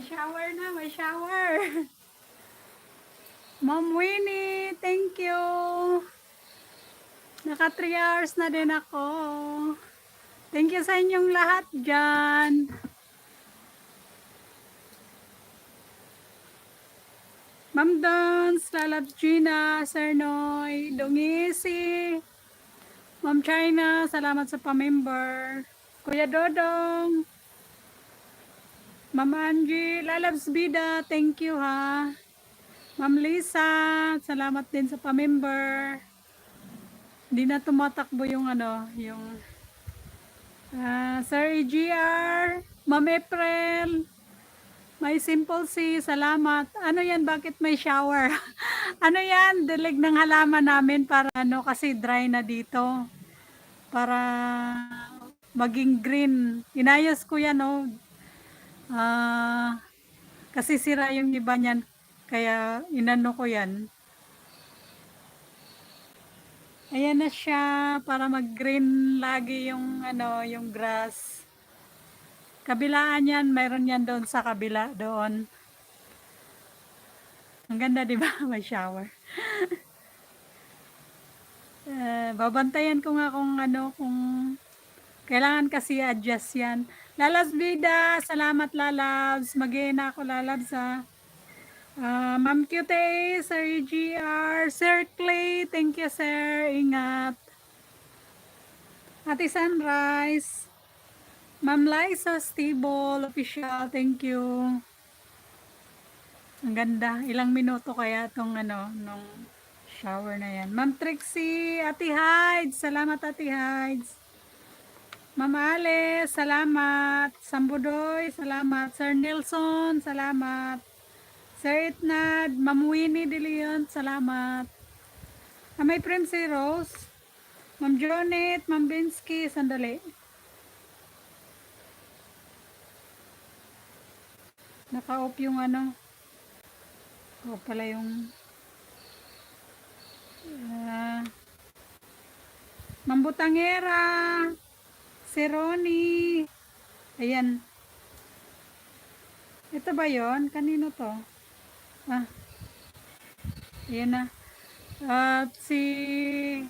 shower na, may shower. Ma'am Winnie, thank you. Naka 3 hours na din ako. Thank you sa inyong lahat dyan. Ma'am Dons, Lalabs Gina, Sir Noy, Dongisi, Ma'am China, salamat sa pamember. Kuya Dodong, Ma'am Angie, Lalabs Bida, thank you ha. Ma'am Lisa, salamat din sa pamember. Hindi na tumatakbo yung ano, yung Sir EGR, Ma'am April, may Simple C, salamat. Ano yan, bakit may shower? Ano yan, dilig ng halaman namin para ano, kasi dry na dito. Para maging green. Inayos ko yan, oh. Kasi sira yung iba niyan, kaya inano ko yan. Ayan na siya, para mag-green lagi yung ano, yung grass. Kabilaan yan, mayroon yan doon sa kabila, doon. Ang ganda, di ba? May shower. Babantayan ko nga kung ano, kung kailangan kasi adjust yan. Lalabs Vida, salamat Lalabs. Mag-iina ako Lalabs ha. Ma'am Cute, Sir EGR, Sir Clay, thank you sir, ingat. Ate Sunrise, Ma'am Liza Stable, official, thank you. Ang ganda, ilang minuto kaya itong ano, nung shower na yan. Ma'am Trixie, Ate Hides, salamat Ate Hides. Ma'am Alice, salamat. Sambudoy, salamat. Sir Nelson, salamat. Sir Itnad, Ma'am Winnie De Leon, salamat. May Princey Rose, Ma'am Jonet, Ma'am Binsky, sandali. Naka-off yung ano. O pala yung Ma'am Butangera, si Ronnie. Ayan. Ito ba yon? Kanino to? Ayan na. At si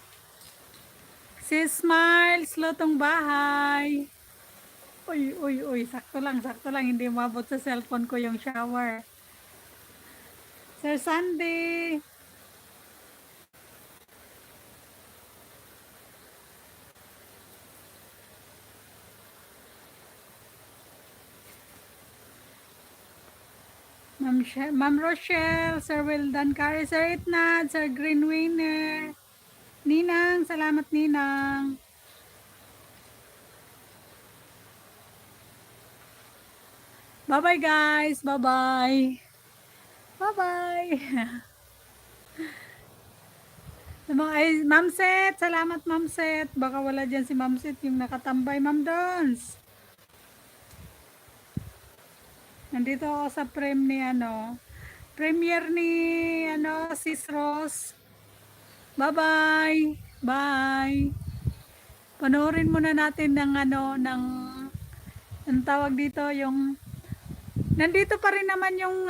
Smiles, Lotong Bahay. Uy, sakto lang, hindi mabot sa cellphone ko yung shower. Sir Sandy. Ma'am Rochelle, Sir Wildan Carey, Sir Itnad, Sir Green Winner. Ninang, salamat Ninang. Bye-bye guys, bye-bye. Bye-bye. Ay, Ma'am Set, salamat Ma'am Set. Baka wala dyan si Ma'am Set, yung nakatambay. Ma'am Dons. Nandito ako sa premiere ni Sis Rose. Bye-bye. Bye. Panoorin muna natin ng ang tawag dito, yung nandito pa rin naman yung